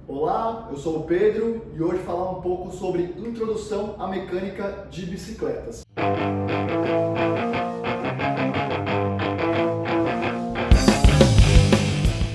Olá, eu sou o Pedro e hoje falar um pouco sobre introdução à mecânica de bicicletas.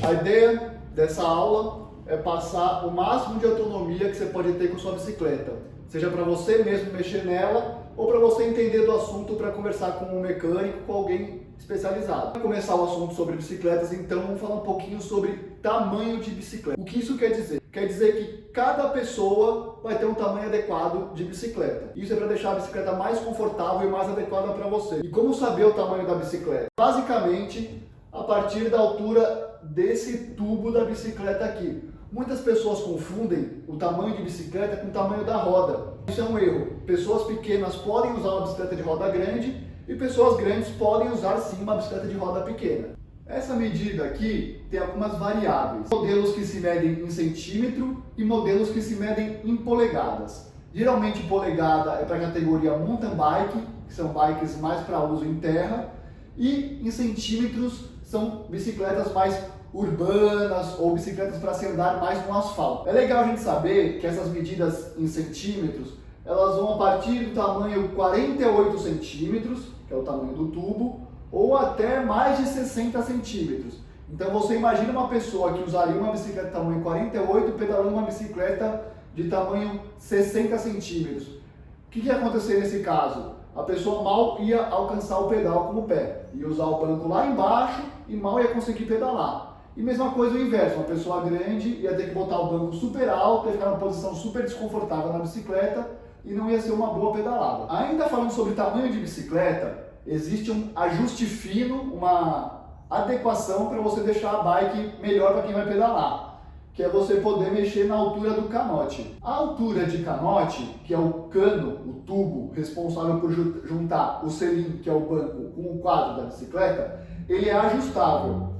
A ideia dessa aula é passar o máximo de autonomia que você pode ter com sua bicicleta, seja para você mesmo mexer nela ou para você entender do assunto para conversar com um mecânico, com alguém especializado. Para começar o assunto sobre bicicletas, então vamos falar um pouquinho sobre tamanho de bicicleta. O que isso quer dizer? Quer dizer que cada pessoa vai ter um tamanho adequado de bicicleta. Isso é para deixar a bicicleta mais confortável e mais adequada para você. E como saber o tamanho da bicicleta? Basicamente, a partir da altura desse tubo da bicicleta aqui. Muitas pessoas confundem o tamanho de bicicleta com o tamanho da roda. Isso é um erro. Pessoas pequenas podem usar uma bicicleta de roda grande e pessoas grandes podem usar sim uma bicicleta de roda pequena. Essa medida aqui tem algumas variáveis. Modelos que se medem em centímetro e modelos que se medem em polegadas. Geralmente polegada é para a categoria mountain bike, que são bikes mais para uso em terra, e em centímetros são bicicletas mais urbanas ou bicicletas para se andar mais no asfalto. É legal a gente saber que essas medidas em centímetros, elas vão a partir do tamanho 48 centímetros, que é o tamanho do tubo, ou até mais de 60 centímetros. Então você imagina uma pessoa que usaria uma bicicleta de tamanho 48 pedalando uma bicicleta de tamanho 60 centímetros. O que ia acontecer nesse caso? A pessoa mal ia alcançar o pedal com o pé, ia usar o banco lá embaixo e mal ia conseguir pedalar. E mesma coisa o inverso, uma pessoa grande ia ter que botar o banco super alto, ia ficar numa posição super desconfortável na bicicleta e não ia ser uma boa pedalada. Ainda falando sobre tamanho de bicicleta, existe um ajuste fino, uma adequação para você deixar a bike melhor para quem vai pedalar, que é você poder mexer na altura do canote. A altura de canote, que é o cano, o tubo responsável por juntar o selim, que é o banco, com o quadro da bicicleta, ele é ajustável.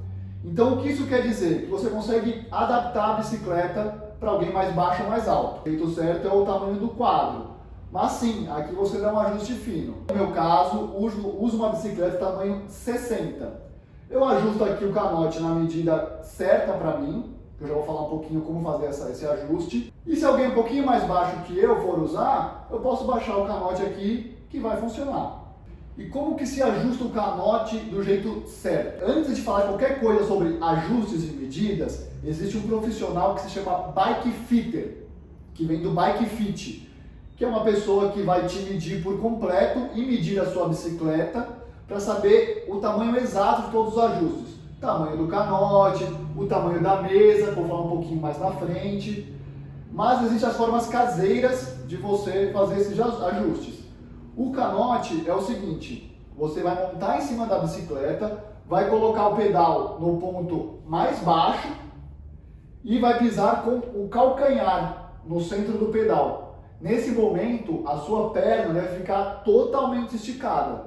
Então o que isso quer dizer? Que você consegue adaptar a bicicleta para alguém mais baixo ou mais alto. O jeito certo é o tamanho do quadro. Mas sim, aqui você dá um ajuste fino. No meu caso, uso uma bicicleta tamanho 60. Eu ajusto aqui o canote na medida certa para mim, que eu já vou falar um pouquinho como fazer esse ajuste. E se alguém um pouquinho mais baixo que eu for usar, eu posso baixar o canote aqui que vai funcionar. E como que se ajusta o canote do jeito certo? Antes de falar qualquer coisa sobre ajustes e medidas, existe um profissional que se chama Bike Fitter, que vem do Bike Fit, que é uma pessoa que vai te medir por completo e medir a sua bicicleta para saber o tamanho exato de todos os ajustes. Tamanho do canote, o tamanho da mesa, vou falar um pouquinho mais na frente. Mas existem as formas caseiras de você fazer esses ajustes. O canote é o seguinte, você vai montar em cima da bicicleta, vai colocar o pedal no ponto mais baixo e vai pisar com o calcanhar no centro do pedal. Nesse momento, a sua perna deve ficar totalmente esticada.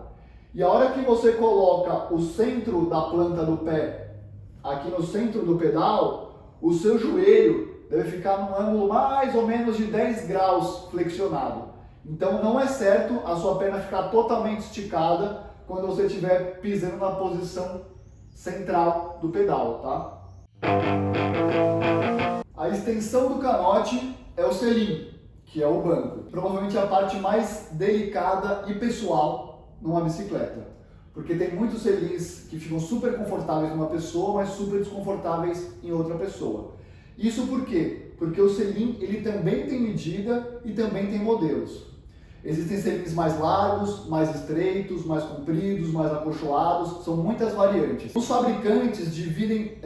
E a hora que você coloca o centro da planta do pé aqui no centro do pedal, o seu joelho deve ficar num ângulo mais ou menos de 10 graus flexionado. Então não é certo a sua perna ficar totalmente esticada quando você estiver pisando na posição central do pedal, tá? A extensão do canote é o selim, que é o banco. Provavelmente a parte mais delicada e pessoal numa bicicleta. Porque tem muitos selins que ficam super confortáveis numa pessoa, mas super desconfortáveis em outra pessoa. Isso por quê? Porque o selim ele também tem medida e também tem modelos. Existem selins mais largos, mais estreitos, mais compridos, mais acolchoados, são muitas variantes. Os fabricantes dividem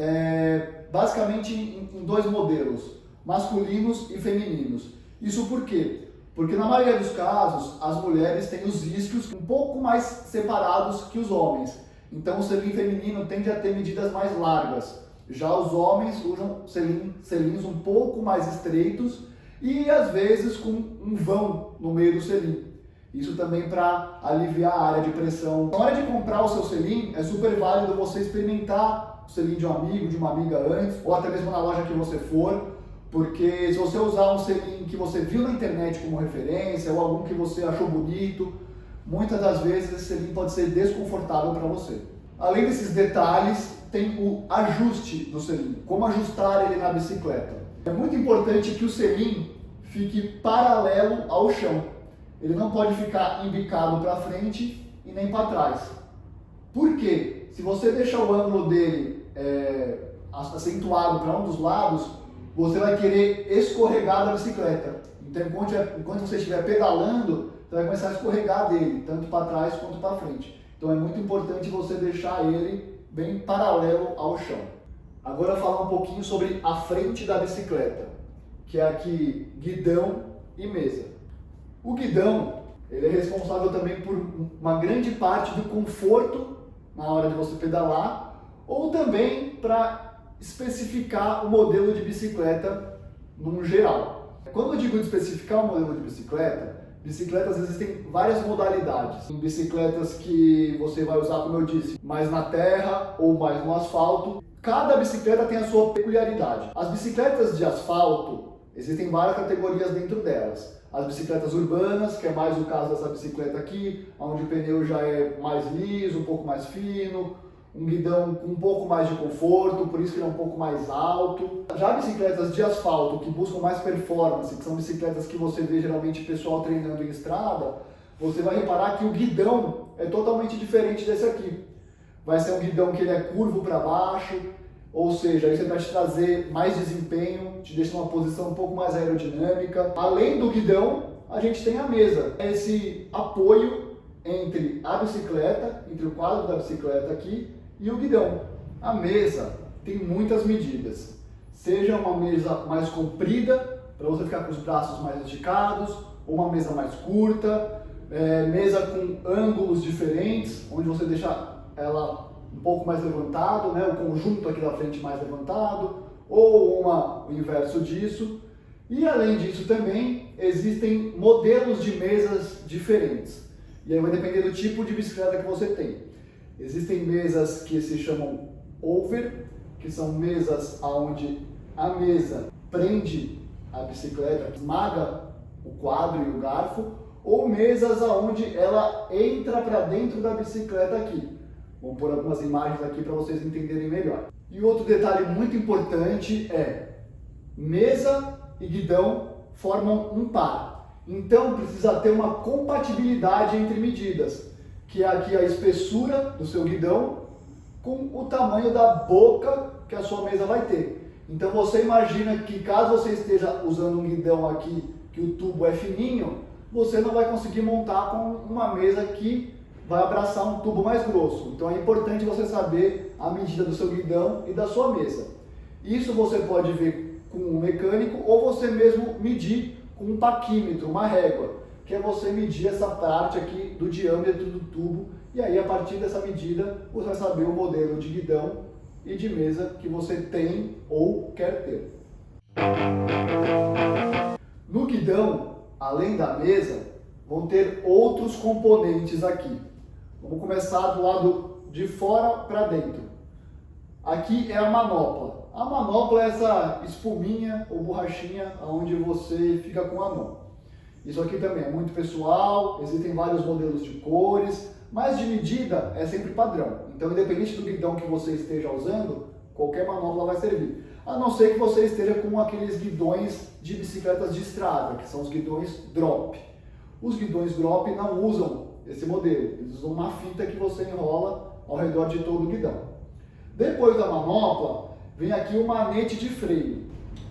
basicamente em dois modelos, masculinos e femininos. Isso por quê? Porque na maioria dos casos, as mulheres têm os isquios um pouco mais separados que os homens. Então o selim feminino tende a ter medidas mais largas. Já os homens usam selins um pouco mais estreitos e às vezes com um vão no meio do selim. Isso também para aliviar a área de pressão. Na hora de comprar o seu selim, é super válido você experimentar o selim de um amigo, de uma amiga antes, ou até mesmo na loja que você for, porque se você usar um selim que você viu na internet como referência, ou algum que você achou bonito, muitas das vezes esse selim pode ser desconfortável para você. Além desses detalhes, tem o ajuste do selim, como ajustar ele na bicicleta. É muito importante que o selim fique paralelo ao chão. Ele não pode ficar embicado para frente e nem para trás. Por quê? Se você deixar o ângulo dele acentuado para um dos lados, você vai querer escorregar da bicicleta. Então, enquanto você estiver pedalando, você vai começar a escorregar dele, tanto para trás quanto para frente. Então é muito importante você deixar ele bem paralelo ao chão. Agora falar um pouquinho sobre a frente da bicicleta, que é aqui guidão e mesa. O guidão, ele é responsável também por uma grande parte do conforto na hora de você pedalar, ou também para especificar o modelo de bicicleta num geral. Quando eu digo especificar o modelo de bicicleta, bicicletas existem várias modalidades. Tem bicicletas que você vai usar, como eu disse, mais na terra ou mais no asfalto. Cada bicicleta tem a sua peculiaridade. As bicicletas de asfalto, existem várias categorias dentro delas. As bicicletas urbanas, que é mais o caso dessa bicicleta aqui, onde o pneu já é mais liso, um pouco mais fino, um guidão com um pouco mais de conforto, por isso que ele é um pouco mais alto. Já bicicletas de asfalto, que buscam mais performance, que são bicicletas que você vê geralmente pessoal treinando em estrada, você vai reparar que o guidão é totalmente diferente desse aqui. Vai ser um guidão que ele é curvo para baixo, ou seja, isso vai te trazer mais desempenho, te deixa numa posição um pouco mais aerodinâmica. Além do guidão, a gente tem a mesa, esse apoio entre a bicicleta, entre o quadro da bicicleta aqui e o guidão. A mesa tem muitas medidas, seja uma mesa mais comprida, para você ficar com os braços mais esticados, ou uma mesa mais curta, mesa com ângulos diferentes, onde você deixa ela um pouco mais levantado, né? O conjunto aqui da frente mais levantado, ou o inverso disso. E além disso também existem modelos de mesas diferentes. E aí vai depender do tipo de bicicleta que você tem. Existem mesas que se chamam over, que são mesas onde a mesa prende a bicicleta, esmaga o quadro e o garfo, ou mesas onde ela entra para dentro da bicicleta aqui. Vamos pôr algumas imagens aqui para vocês entenderem melhor. E outro detalhe muito importante é: mesa e guidão formam um par. Então precisa ter uma compatibilidade entre medidas, que é aqui a espessura do seu guidão com o tamanho da boca que a sua mesa vai ter. Então você imagina que caso você esteja usando um guidão aqui, que o tubo é fininho, você não vai conseguir montar com uma mesa que vai abraçar um tubo mais grosso. Então é importante você saber a medida do seu guidão e da sua mesa. Isso você pode ver com um mecânico ou você mesmo medir com um paquímetro, uma régua, que é você medir essa parte aqui do diâmetro do tubo, e aí a partir dessa medida você vai saber o modelo de guidão e de mesa que você tem ou quer ter. No guidão, além da mesa, vão ter outros componentes aqui. Vamos começar do lado de fora para dentro. Aqui é a manopla. A manopla é essa espuminha ou borrachinha onde você fica com a mão. Isso aqui também é muito pessoal, existem vários modelos de cores, mas de medida é sempre padrão. Então, independente do guidão que você esteja usando, qualquer manopla vai servir. A não ser que você esteja com aqueles guidões de bicicletas de estrada, que são os guidões drop. Os guidões drop não usam esse modelo, eles usam uma fita que você enrola ao redor de todo o guidão. Depois da manopla, vem aqui o manete de freio.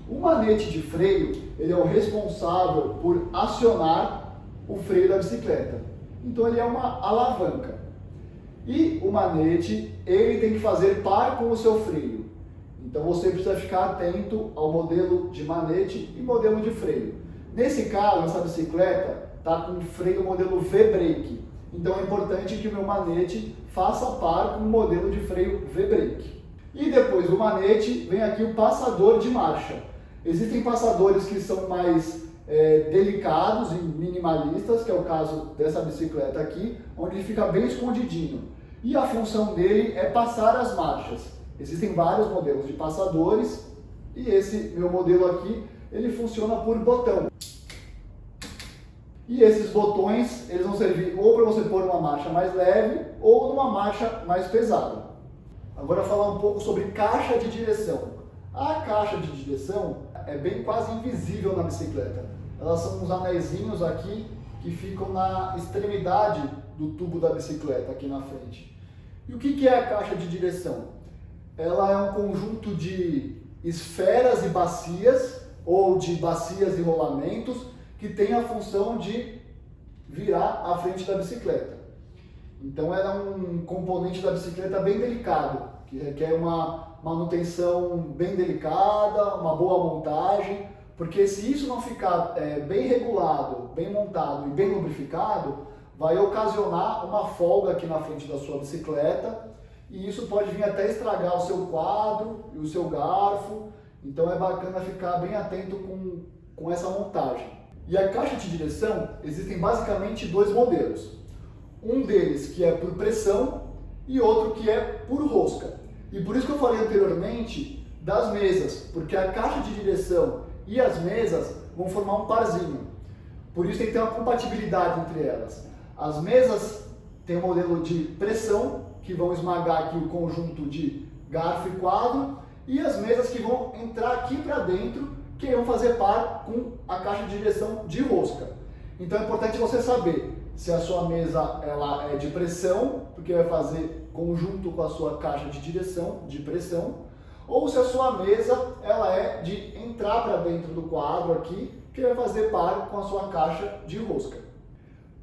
O manete de freio, ele é o responsável por acionar o freio da bicicleta. Então ele é uma alavanca. E o manete, ele tem que fazer par com o seu freio. Então você precisa ficar atento ao modelo de manete e modelo de freio. Nesse caso, essa bicicleta está com freio modelo V-Brake. Então é importante que o meu manete faça par com o modelo de freio V-Brake. E depois do manete, vem aqui o passador de marcha. Existem passadores que são mais delicados e minimalistas, que é o caso dessa bicicleta aqui, onde ele fica bem escondidinho. E a função dele é passar as marchas. Existem vários modelos de passadores, e esse meu modelo aqui, ele funciona por botão. E esses botões, eles vão servir ou para você pôr uma marcha mais leve, ou numa marcha mais pesada. Agora falar um pouco sobre caixa de direção. A caixa de direção é bem quase invisível na bicicleta. Elas são uns anéisinhos aqui que ficam na extremidade do tubo da bicicleta, aqui na frente. E o que é a caixa de direção? Ela é um conjunto de esferas e bacias, ou de bacias e rolamentos, que tem a função de virar a frente da bicicleta. Então ela é um componente da bicicleta bem delicado, que requer uma manutenção bem delicada, uma boa montagem, porque se isso não ficar bem regulado, bem montado e bem lubrificado, vai ocasionar uma folga aqui na frente da sua bicicleta, e isso pode vir até estragar o seu quadro e o seu garfo. Então é bacana ficar bem atento com essa montagem. E a caixa de direção, existem basicamente dois modelos. Um deles que é por pressão e outro que é por rosca. E por isso que eu falei anteriormente das mesas, porque a caixa de direção e as mesas vão formar um parzinho. Por isso tem que ter uma compatibilidade entre elas. As mesas têm um modelo de pressão, que vão esmagar aqui o conjunto de garfo e quadro, e as mesas que vão entrar aqui para dentro, que vão fazer par com a caixa de direção de rosca. Então é importante você saber se a sua mesa ela é de pressão, porque vai fazer conjunto com a sua caixa de direção de pressão, ou se a sua mesa ela é de entrar para dentro do quadro aqui, que vai fazer par com a sua caixa de rosca.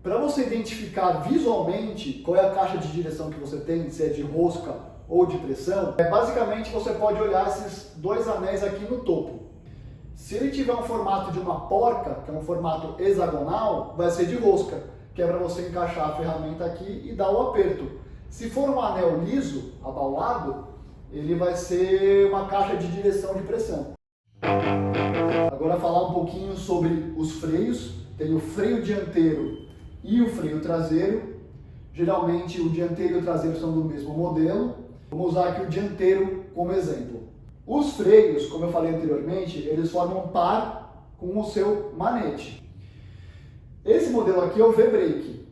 Para você identificar visualmente qual é a caixa de direção que você tem, se é de rosca ou de pressão, basicamente você pode olhar esses dois anéis aqui no topo. Se ele tiver um formato de uma porca, que é um formato hexagonal, vai ser de rosca, que é para você encaixar a ferramenta aqui e dar o aperto. Se for um anel liso, abaulado, ele vai ser uma caixa de direção de pressão. Agora falar um pouquinho sobre os freios. Tem o freio dianteiro e o freio traseiro. Geralmente o dianteiro e o traseiro são do mesmo modelo. Vamos usar aqui o dianteiro como exemplo. Os freios, como eu falei anteriormente, eles formam par com o seu manete. Esse modelo aqui é o V-Brake.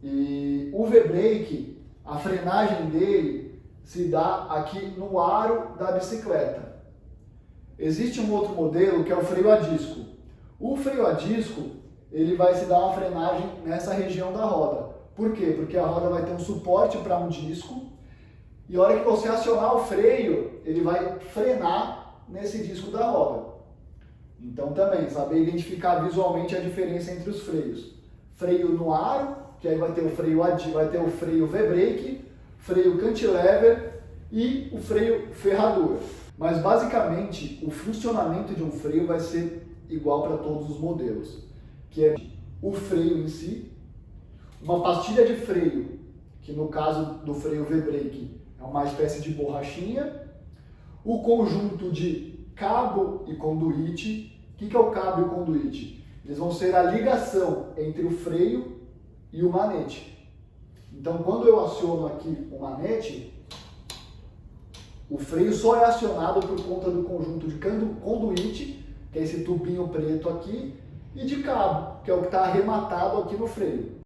E o V-Brake, a frenagem dele se dá aqui no aro da bicicleta. Existe um outro modelo que é o freio a disco. O freio a disco, ele vai se dar uma frenagem nessa região da roda. Por quê? Porque a roda vai ter um suporte para um disco e a hora que você acionar o freio, ele vai frenar nesse disco da roda. Então também, saber identificar visualmente a diferença entre os freios. Freio no aro, que aí vai ter o freio V-Brake, freio cantilever e o freio ferradura. Mas basicamente o funcionamento de um freio vai ser igual para todos os modelos, que é o freio em si, uma pastilha de freio, que no caso do freio V-Brake é uma espécie de borrachinha, o conjunto de cabo e conduíte. O que é o cabo e o conduíte? Eles vão ser a ligação entre o freio e o manete. Então quando eu aciono aqui o manete, o freio só é acionado por conta do conjunto de conduíte, que é esse tubinho preto aqui, e de cabo, que é o que está arrematado aqui no freio.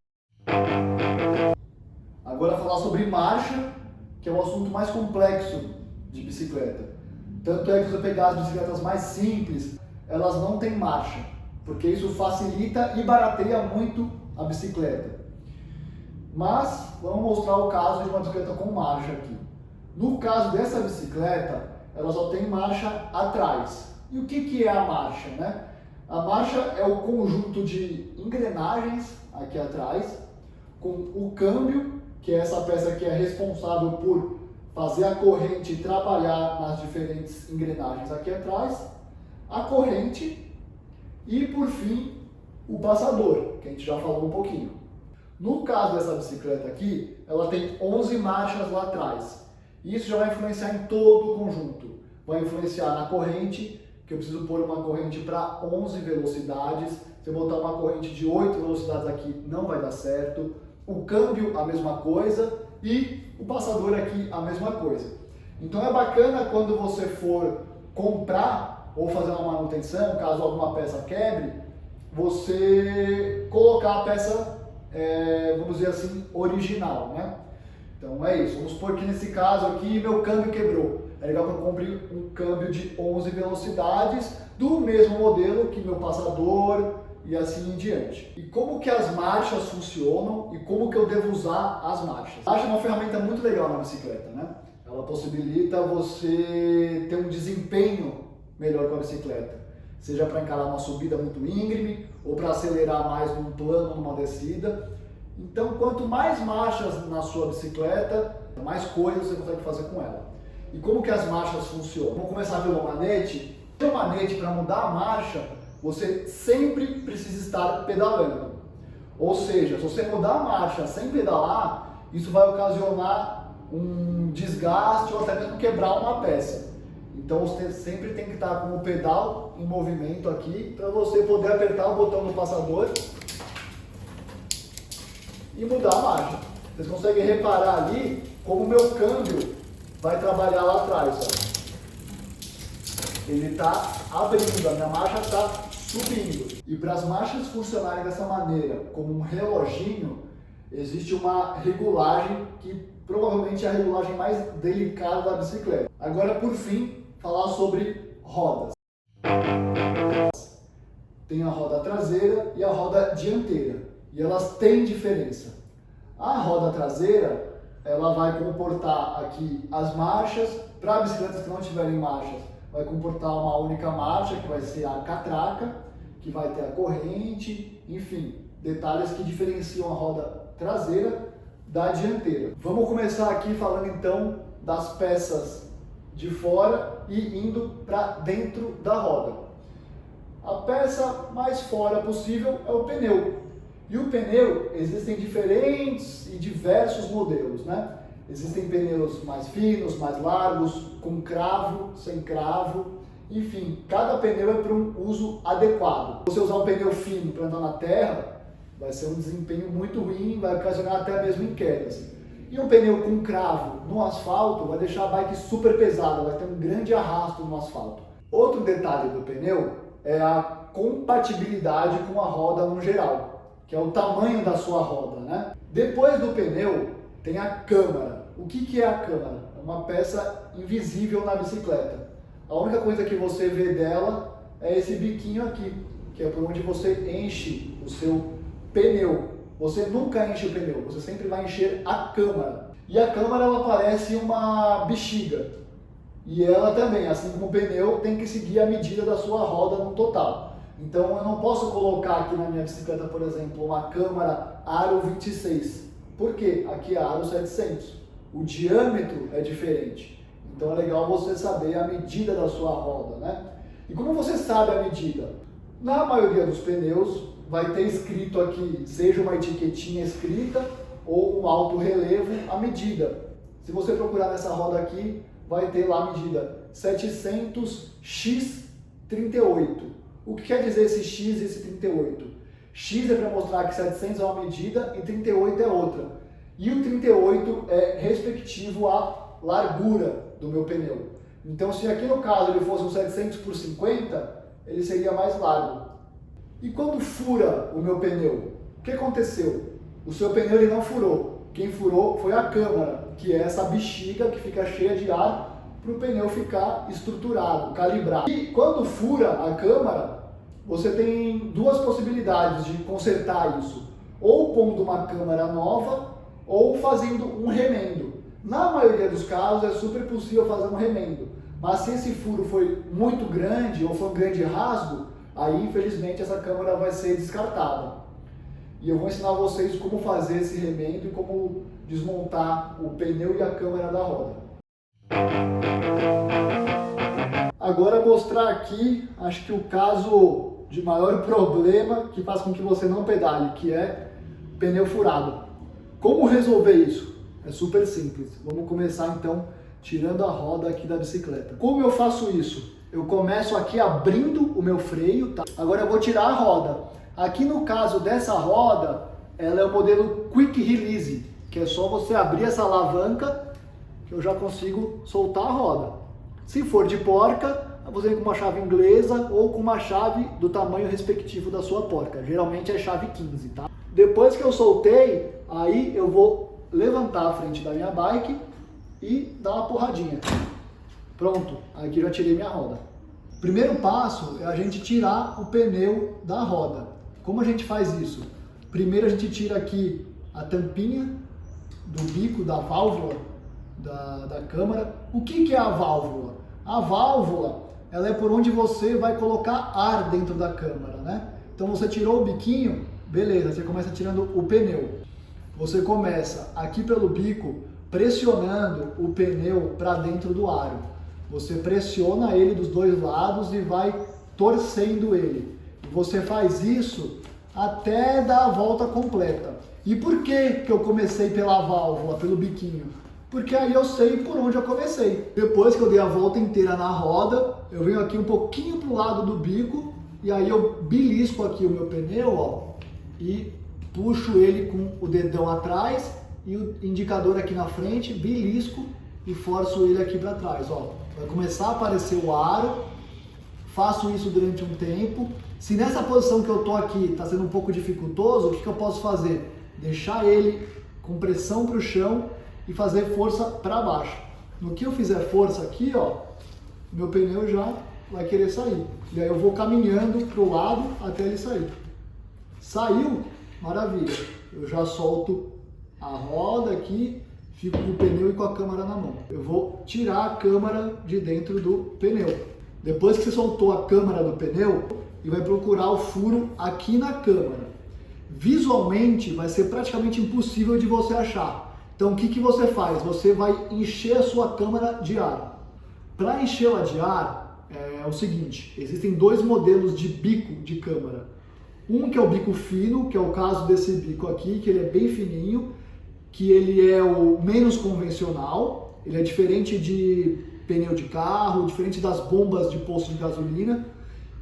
Agora falar sobre marcha, que é o assunto mais complexo de bicicleta. Tanto é que se você pegar as bicicletas mais simples, elas não têm marcha, porque isso facilita e barateia muito a bicicleta. Mas vamos mostrar o caso de uma bicicleta com marcha aqui. No caso dessa bicicleta, ela só tem marcha atrás. E o que é a marcha, né? A marcha é o conjunto de engrenagens aqui atrás, com o câmbio, que é essa peça que é responsável por fazer a corrente trabalhar nas diferentes engrenagens aqui atrás, a corrente e, por fim, o passador, que a gente já falou um pouquinho. No caso dessa bicicleta aqui, ela tem 11 marchas lá atrás. Isso já vai influenciar em todo o conjunto. Vai influenciar na corrente, que eu preciso pôr uma corrente para 11 velocidades. Se eu botar uma corrente de 8 velocidades aqui, não vai dar certo. O câmbio, a mesma coisa. E o passador aqui, a mesma coisa. Então é bacana quando você for comprar ou fazer uma manutenção, caso alguma peça quebre, você colocar a peça, vamos dizer assim, original, né? Então é isso. Vamos supor que nesse caso aqui meu câmbio quebrou. É legal que eu compre um câmbio de 11 velocidades do mesmo modelo que meu passador e assim em diante. E como que as marchas funcionam e como que eu devo usar as marchas. A marcha é uma ferramenta muito legal na bicicleta, né? Ela possibilita você ter um desempenho melhor com a bicicleta, seja para encarar uma subida muito íngreme ou para acelerar mais num plano, numa descida. Então, quanto mais marchas na sua bicicleta, mais coisas você consegue fazer com ela. E como que as marchas funcionam? Vamos começar pelo manete. O manete, para mudar a marcha, você sempre precisa estar pedalando. Ou seja, se você mudar a marcha sem pedalar, isso vai ocasionar um desgaste ou até mesmo quebrar uma peça. Então você sempre tem que estar com o pedal em movimento aqui para você poder apertar o botão do passador e mudar a marcha. Vocês conseguem reparar ali como o meu câmbio vai trabalhar lá atrás. Ó. Ele está abrindo, a minha marcha está subindo. E para as marchas funcionarem dessa maneira, como um reloginho, existe uma regulagem que provavelmente é a regulagem mais delicada da bicicleta. Agora, por fim, falar sobre rodas. Tem a roda traseira e a roda dianteira, e elas têm diferença. A roda traseira, ela vai comportar aqui as marchas. Para bicicletas que não tiverem marchas, vai comportar uma única marcha, que vai ser a catraca, que vai ter a corrente, enfim, detalhes que diferenciam a roda traseira da dianteira. Vamos começar aqui falando então das peças de fora e indo para dentro da roda. A peça mais fora possível é o pneu. E o pneu, existem diferentes e diversos modelos, né? Existem pneus mais finos, mais largos, com cravo, sem cravo. Enfim, cada pneu é para um uso adequado. Se você usar um pneu fino para andar na terra, vai ser um desempenho muito ruim, vai ocasionar até mesmo em quedas. E um pneu com cravo no asfalto vai deixar a bike super pesada, vai ter um grande arrasto no asfalto. Outro detalhe do pneu é a compatibilidade com a roda no geral, que é o tamanho da sua roda, né? Depois do pneu tem a câmara. O que é a câmara? É uma peça invisível na bicicleta. A única coisa que você vê dela é esse biquinho aqui, que é por onde você enche o seu pneu. Você nunca enche o pneu, você sempre vai encher a câmara. E a câmara, ela parece uma bexiga. E ela também, assim como o pneu, tem que seguir a medida da sua roda no total. Então eu não posso colocar aqui na minha bicicleta, por exemplo, uma câmara aro 26. Por quê? Aqui é aro 700. O diâmetro é diferente. Então é legal você saber a medida da sua roda, né? E como você sabe a medida? Na maioria dos pneus vai ter escrito aqui, seja uma etiquetinha escrita ou um alto relevo, a medida. Se você procurar nessa roda aqui, vai ter lá a medida 700x38. O que quer dizer esse x e esse 38? X é para mostrar que 700 é uma medida e 38 é outra. E o 38 é respectivo à largura do meu pneu. Então, se aqui no caso ele fosse um 700 por 50, ele seria mais largo. E quando fura o meu pneu, o que aconteceu? O seu pneu ele não furou. Quem furou foi a câmara, que é essa bexiga que fica cheia de ar para o pneu ficar estruturado, calibrado. E quando fura a câmara, você tem duas possibilidades de consertar isso. Ou pondo uma câmara nova, ou fazendo um remendo. Na maioria dos casos é super possível fazer um remendo. Mas se esse furo foi muito grande ou foi um grande rasgo, aí infelizmente essa câmara vai ser descartada. E eu vou ensinar vocês como fazer esse remendo e como desmontar o pneu e a câmara da roda. Agora mostrar aqui, acho que o caso de maior problema que faz com que você não pedale, que é pneu furado. Como resolver isso? É super simples. Vamos começar então tirando a roda aqui da bicicleta. Como eu faço isso? Eu começo aqui abrindo o meu freio, tá? Agora eu vou tirar a roda. Aqui no caso dessa roda, ela é o modelo Quick Release, que é só você abrir essa alavanca que eu já consigo soltar a roda. Se for de porca, você vem com uma chave inglesa ou com uma chave do tamanho respectivo da sua porca. Geralmente é chave 15, tá? Depois que eu soltei, aí eu vou levantar a frente da minha bike e dar uma porradinha. Pronto, aqui já tirei minha roda. Primeiro passo é a gente tirar o pneu da roda. Como a gente faz isso? Primeiro a gente tira aqui a tampinha do bico, da válvula da câmara. O que é a válvula? A válvula, ela é por onde você vai colocar ar dentro da câmara, né? Então você tirou o biquinho, beleza, você começa tirando o pneu. Você começa aqui pelo bico, pressionando o pneu para dentro do aro. Você pressiona ele dos dois lados e vai torcendo ele. Você faz isso até dar a volta completa. E por que eu comecei pela válvula, pelo biquinho? Porque aí eu sei por onde eu comecei. Depois que eu dei a volta inteira na roda, eu venho aqui um pouquinho pro lado do bico e aí eu belisco aqui o meu pneu, ó, e puxo ele com o dedão atrás e o indicador aqui na frente, belisco e forço ele aqui para trás, ó. Vai começar a aparecer o aro, faço isso durante um tempo. Se nessa posição que eu tô aqui está sendo um pouco dificultoso, o que eu posso fazer? Deixar ele com pressão para o chão e fazer força para baixo. No que eu fizer força aqui, ó, meu pneu já vai querer sair. E aí eu vou caminhando para o lado até ele sair. Saiu? Maravilha. Eu já solto a roda aqui, fico com o pneu e com a câmara na mão. Eu vou tirar a câmara de dentro do pneu. Depois que você soltou a câmara do pneu, e vai procurar o furo aqui na câmara. Visualmente vai ser praticamente impossível de você achar. Então o que você faz? Você vai encher a sua câmara de ar. Para enchê-la de ar é o seguinte, existem dois modelos de bico de câmara. Um que é o bico fino, que é o caso desse bico aqui, que ele é bem fininho, que ele é o menos convencional, ele é diferente de pneu de carro, diferente das bombas de posto de gasolina.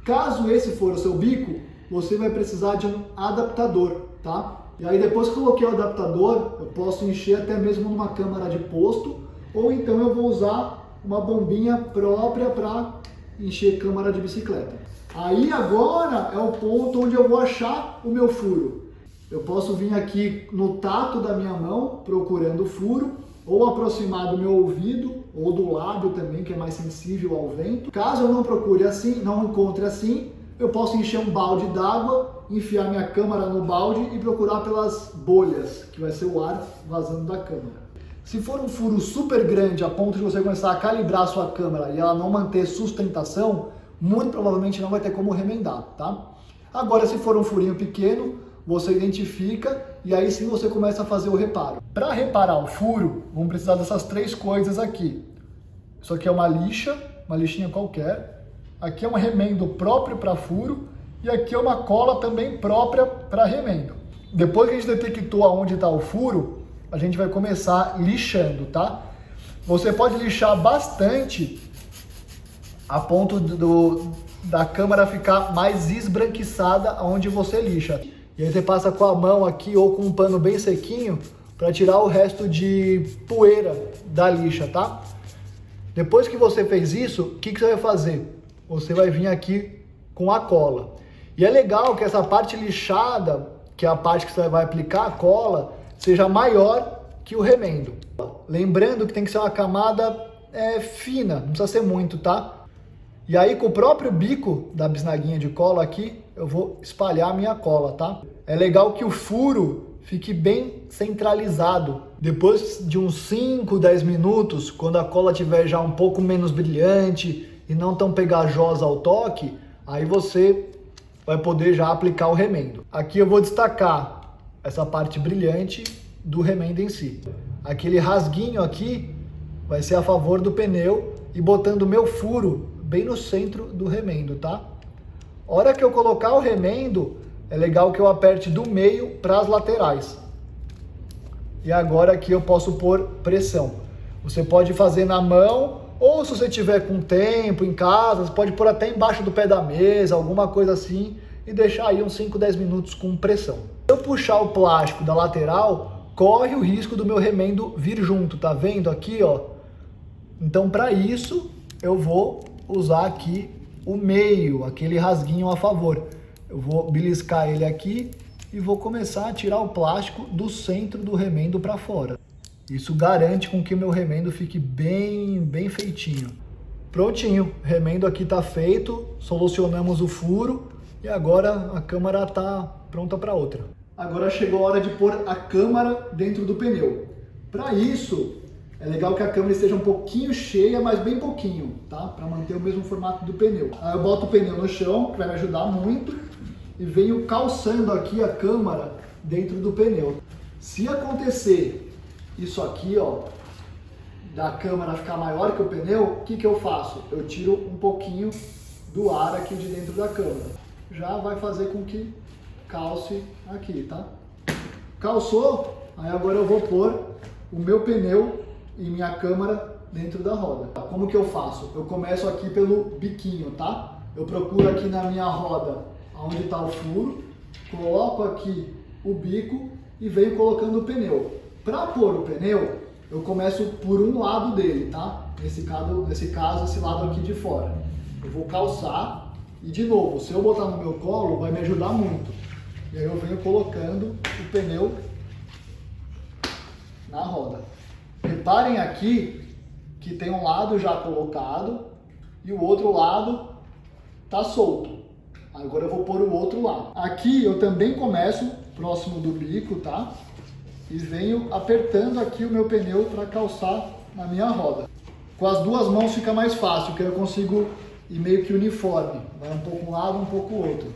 Caso esse for o seu bico, você vai precisar de um adaptador, tá? E aí depois que coloquei o adaptador, eu posso encher até mesmo numa câmara de posto, ou então eu vou usar uma bombinha própria para encher câmara de bicicleta. Aí agora é o ponto onde eu vou achar o meu furo. Eu posso vir aqui no tato da minha mão procurando o furo, ou aproximar do meu ouvido, ou do lábio também, que é mais sensível ao vento. Caso eu não procure assim, não encontre assim, eu posso encher um balde d'água, enfiar minha câmara no balde e procurar pelas bolhas, que vai ser o ar vazando da câmara. Se for um furo super grande, a ponto de você começar a calibrar a sua câmera e ela não manter sustentação, muito provavelmente não vai ter como remendar, tá? Agora, se for um furinho pequeno, você identifica e aí sim você começa a fazer o reparo. Para reparar o furo, vamos precisar dessas três coisas aqui. Isso aqui é uma lixa, uma lixinha qualquer. Aqui é um remendo próprio para furo e aqui é uma cola também própria para remendo. Depois que a gente detectou aonde está o furo, a gente vai começar lixando, tá? Você pode lixar bastante a ponto da câmara ficar mais esbranquiçada onde você lixa. E aí você passa com a mão aqui ou com um pano bem sequinho para tirar o resto de poeira da lixa, tá? Depois que você fez isso, o que você vai fazer? Você vai vir aqui com a cola. E é legal que essa parte lixada, que é a parte que você vai aplicar a cola, seja maior que o remendo. Lembrando que tem que ser uma camada fina, não precisa ser muito, tá? E aí com o próprio bico da bisnaguinha de cola aqui, eu vou espalhar a minha cola, tá? É legal que o furo fique bem centralizado. Depois de uns 5, 10 minutos, quando a cola estiver já um pouco menos brilhante e não tão pegajosa ao toque, aí você vai poder já aplicar o remendo. Aqui eu vou destacar essa parte brilhante do remendo em si. Aquele rasguinho aqui vai ser a favor do pneu e botando o meu furo bem no centro do remendo, tá? A hora que eu colocar o remendo, é legal que eu aperte do meio para as laterais. E agora aqui eu posso pôr pressão. Você pode fazer na mão, ou se você tiver com tempo em casa, você pode pôr até embaixo do pé da mesa, alguma coisa assim, e deixar aí uns 5, 10 minutos com pressão. Se eu puxar o plástico da lateral, corre o risco do meu remendo vir junto, tá vendo aqui, ó? Então para isso, eu vou usar aqui o meio, aquele rasguinho a favor. Eu vou beliscar ele aqui e vou começar a tirar o plástico do centro do remendo para fora. Isso garante com que o meu remendo fique bem feitinho. Prontinho, remendo aqui tá feito, solucionamos o furo e agora a câmara tá pronta para outra. Agora chegou a hora de pôr a câmara dentro do pneu. Para isso, é legal que a câmara esteja um pouquinho cheia, mas bem pouquinho, tá? Para manter o mesmo formato do pneu. Aí eu boto o pneu no chão, que vai me ajudar muito, e venho calçando aqui a câmara dentro do pneu. Se acontecer isso aqui, ó, da câmara ficar maior que o pneu, o que eu faço? Eu tiro um pouquinho do ar aqui de dentro da câmara. Já vai fazer com que calce aqui, tá? Calçou, aí agora eu vou pôr o meu pneu e minha câmara dentro da roda. Como que eu faço? Eu começo aqui pelo biquinho, tá? Eu procuro aqui na minha roda onde está o furo, coloco aqui o bico e venho colocando o pneu. Para pôr o pneu, eu começo por um lado dele, tá? Nesse caso, esse lado aqui de fora. Eu vou calçar e, de novo, se eu botar no meu colo, vai me ajudar muito. E aí eu venho colocando o pneu na roda. Reparem aqui que tem um lado já colocado e o outro lado tá solto. Agora eu vou pôr o outro lado. Aqui eu também começo próximo do bico, tá? E venho apertando aqui o meu pneu para calçar na minha roda. Com as duas mãos fica mais fácil, porque eu consigo ir meio que uniforme. Vai um pouco um lado, um pouco o outro.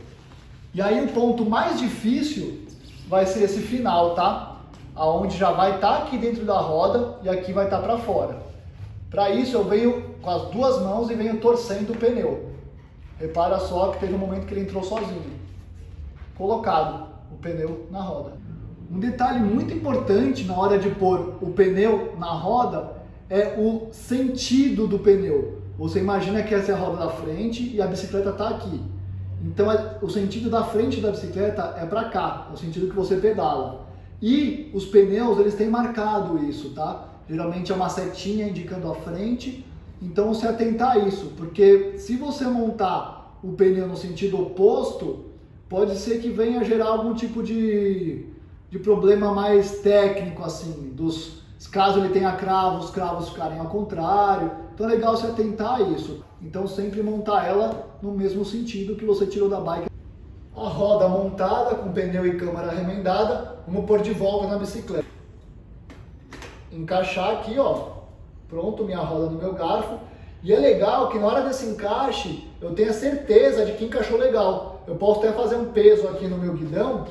E aí o ponto mais difícil vai ser esse final, tá? Aonde já vai estar aqui dentro da roda e aqui vai estar para fora. Para isso eu venho com as duas mãos e venho torcendo o pneu. Repara só que teve um momento que ele entrou sozinho. Colocado o pneu na roda. Um detalhe muito importante na hora de pôr o pneu na roda é o sentido do pneu. Você imagina que essa é a roda da frente e a bicicleta está aqui. Então o sentido da frente da bicicleta é para cá, é o sentido que você pedala. E os pneus, eles têm marcado isso, tá? Geralmente é uma setinha indicando a frente, então você atentar a isso, porque se você montar o pneu no sentido oposto, pode ser que venha gerar algum tipo de problema mais técnico, assim, caso ele tenha cravos, os cravos ficarem ao contrário. Então é legal se atentar a isso. Então sempre montar ela no mesmo sentido que você tirou da bike. A roda montada, com pneu e câmara remendada, vamos pôr de volta na bicicleta. Encaixar aqui, ó, pronto, minha roda no meu garfo. E é legal que na hora desse encaixe, eu tenha certeza de que encaixou legal. Eu posso até fazer um peso aqui no meu guidão,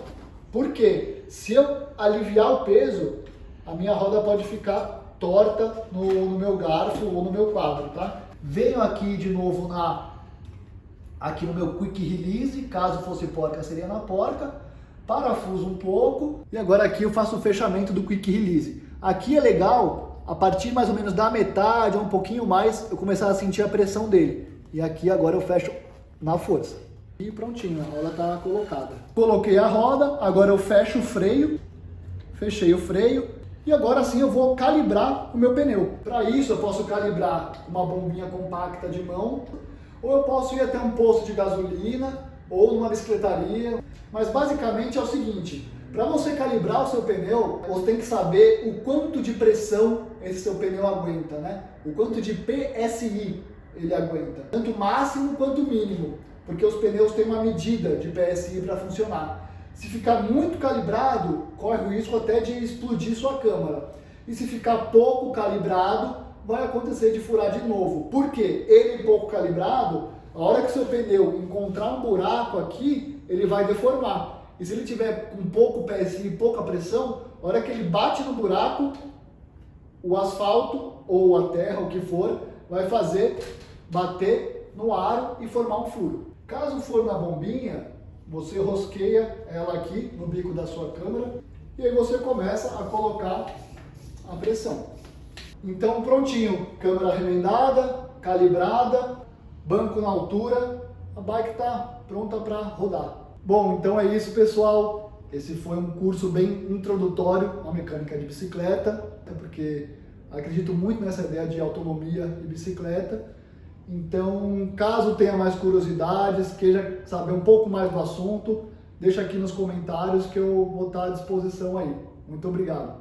porque se eu aliviar o peso, a minha roda pode ficar torta no meu garfo ou no meu quadro, tá? Venho aqui de novo aqui no meu Quick Release, caso fosse porca seria na porca, parafuso um pouco e agora aqui eu faço o fechamento do Quick Release. Aqui é legal, a partir mais ou menos da metade ou um pouquinho mais, eu começar a sentir a pressão dele. E aqui agora eu fecho na força. E prontinho, a roda está colocada. Coloquei a roda, agora eu fecho o freio, fechei o freio e agora sim eu vou calibrar o meu pneu. Para isso eu posso calibrar uma bombinha compacta de mão, ou eu posso ir até um posto de gasolina ou numa bicicletaria. Mas basicamente é o seguinte, para você calibrar o seu pneu, você tem que saber o quanto de pressão esse seu pneu aguenta, né? O quanto de PSI ele aguenta, tanto máximo quanto mínimo, porque os pneus têm uma medida de PSI para funcionar. Se ficar muito calibrado, corre o risco até de explodir sua câmara. E se ficar pouco calibrado, vai acontecer de furar de novo. Por quê? Ele pouco calibrado, a hora que seu pneu encontrar um buraco aqui, ele vai deformar. E se ele tiver com pouco PSI e pouca pressão, a hora que ele bate no buraco, o asfalto ou a terra, o que for, vai fazer bater no aro e formar um furo. Caso for na bombinha, você rosqueia ela aqui no bico da sua câmera e aí você começa a colocar a pressão. Então prontinho, câmera remendada, calibrada, banco na altura, a bike está pronta para rodar. Bom, então é isso, pessoal. Esse foi um curso bem introdutório à mecânica de bicicleta, porque acredito muito nessa ideia de autonomia e bicicleta. Então, caso tenha mais curiosidades, queira saber um pouco mais do assunto, deixa aqui nos comentários que eu vou estar à disposição aí. Muito obrigado.